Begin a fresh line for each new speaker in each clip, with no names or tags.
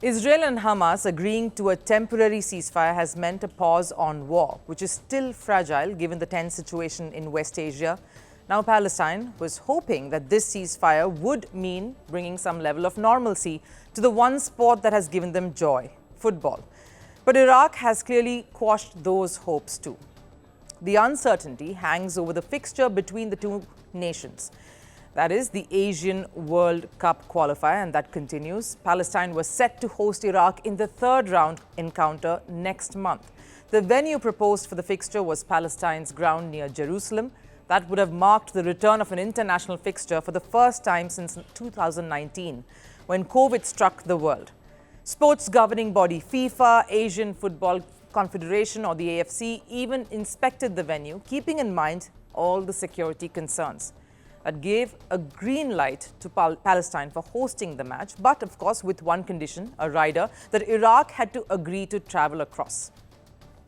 Israel and Hamas agreeing to a temporary ceasefire has meant a pause on war, which is still fragile given the tense situation in West Asia. Now, Palestine was hoping that this ceasefire would mean bringing some level of normalcy to the one sport that has given them joy, football. But Iraq has clearly quashed those hopes too. The uncertainty hangs over the fixture between the two nations. That is the Asian World Cup Qualifier, and that continues. Palestine was set to host Iraq in the third round encounter next month. The venue proposed for the fixture was Palestine's ground near Jerusalem. That would have marked the return of an international fixture for the first time since 2019, when COVID struck the world. Sports governing body FIFA, Asian Football Confederation or the AFC even inspected the venue, keeping in mind all the security concerns. That gave a green light to Palestine for hosting the match, but of course with one condition, a rider that Iraq had to agree to travel across.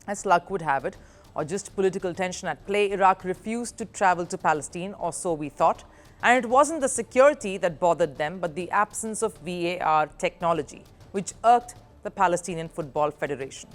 As luck would have it, or just political tension at play, Iraq refused to travel to Palestine, or so we thought. And it wasn't the security that bothered them, but the absence of VAR technology, which irked the Palestinian Football Federation.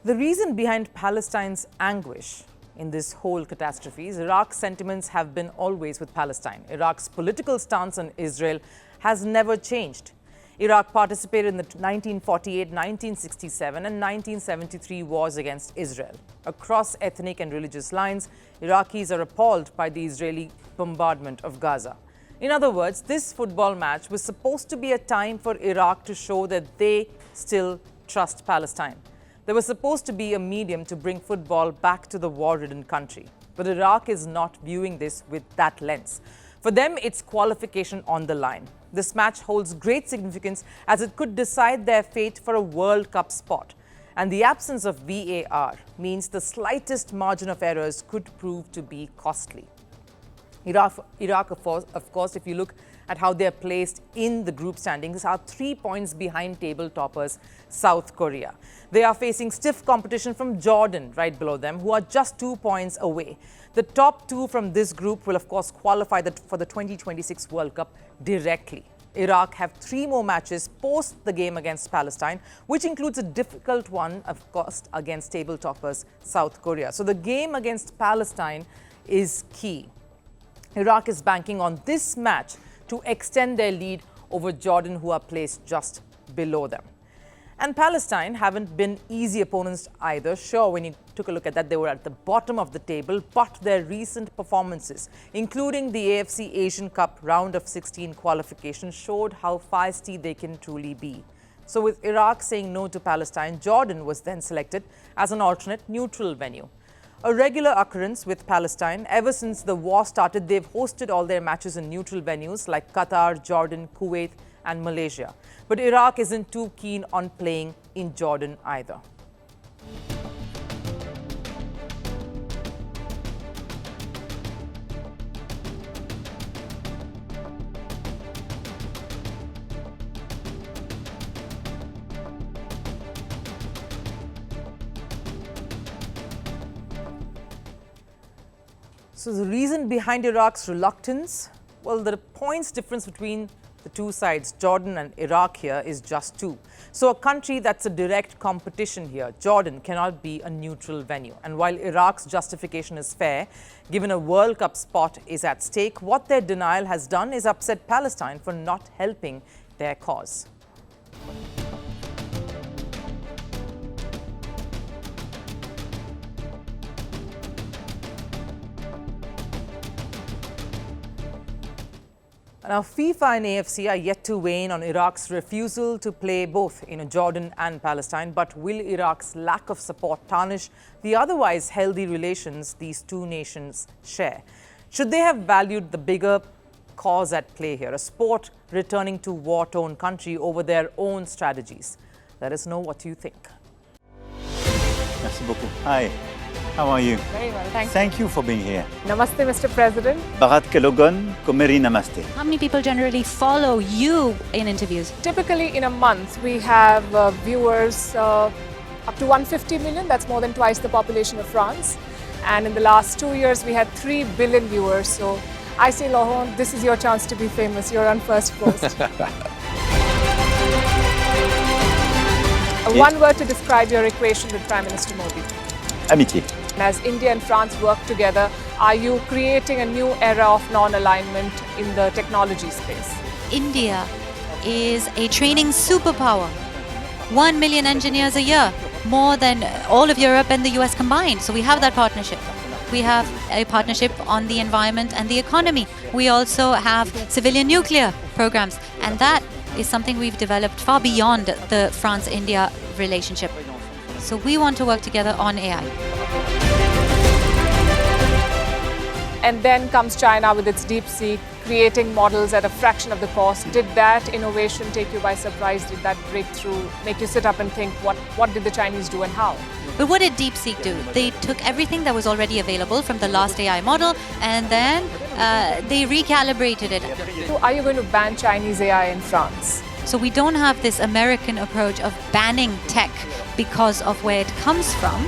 The reason behind Palestine's anguish in this whole catastrophe is Iraq's sentiments have been always with Palestine. Iraq's political stance on Israel has never changed. Iraq participated in the 1948, 1967 and 1973 wars against Israel. Across ethnic and religious lines, Iraqis are appalled by the Israeli bombardment of Gaza. In other words, this football match was supposed to be a time for Iraq to show that they still trust Palestine. There was supposed to be a medium to bring football back to the war-ridden country. But Iraq is not viewing this with that lens. For them, it's qualification on the line. This match holds great significance as it could decide their fate for a World Cup spot. And the absence of VAR means the slightest margin of errors could prove to be costly. Iraq, of course, if you look at how they are placed in the group standings, are 3 points behind table toppers South Korea. They are facing stiff competition from Jordan right below them, who are just 2 points away. The top two from this group will, of course, qualify for the 2026 World Cup directly. Iraq have 3 more matches post the game against Palestine, which includes a difficult one, of course, against table toppers South Korea. So the game against Palestine is key. Iraq is banking on this match to extend their lead over Jordan, who are placed just below them. And Palestine haven't been easy opponents either. Sure, when you took a look at that, they were at the bottom of the table, but their recent performances, including the AFC Asian Cup round of 16 qualification, showed how feisty they can truly be. So with Iraq saying no to Palestine, Jordan was then selected as an alternate neutral venue. A regular occurrence with Palestine. Ever since the war started, they've hosted all their matches in neutral venues like Qatar, Jordan, Kuwait and Malaysia. But Iraq isn't too keen on playing in Jordan either. So the reason behind Iraq's reluctance? Well, the points difference between the two sides, Jordan and Iraq here, is just 2. So a country that's a direct competition here, Jordan, cannot be a neutral venue. And while Iraq's justification is fair, given a World Cup spot is at stake, what their denial has done is upset Palestine for not helping their cause. Now, FIFA and AFC are yet to weigh in on Iraq's refusal to play both in Jordan and Palestine. But will Iraq's lack of support tarnish the otherwise healthy relations these two nations share? Should they have valued the bigger cause at play here, a sport returning to war-torn country over their own strategies? Let us know what you think.
Merci beaucoup. Hi. How are you?
Very well, thank you.
Thank you for being here.
Namaste, Mr. President.
Bharat ke logon ko meri namaste.
How many people generally follow you in interviews?
Typically, in a month, we have viewers up to 150 million. That's more than twice the population of France. And in the last 2 years, we had 3 billion viewers. So I say, Laurent, this is your chance to be famous. You're on Firstpost. One word to describe your equation with Prime Minister Modi.
Amitié.
As India and France work together, are you creating a new era of non-alignment in the technology space?
India is a training superpower. 1 million engineers a year, more than all of Europe and the US combined. So we have that partnership. We have a partnership on the environment and the economy. We also have civilian nuclear programs, and that is something we've developed far beyond the France-India relationship. So we want to work together on AI.
And then comes China with its DeepSeek, creating models at a fraction of the cost. Did that innovation take you by surprise? Did that breakthrough make you sit up and think, what did the Chinese do and how?
But what did DeepSeek do? They took everything that was already available from the last AI model, and then they recalibrated it.
So are you going to ban Chinese AI in France?
So we don't have this American approach of banning tech because of where it comes from.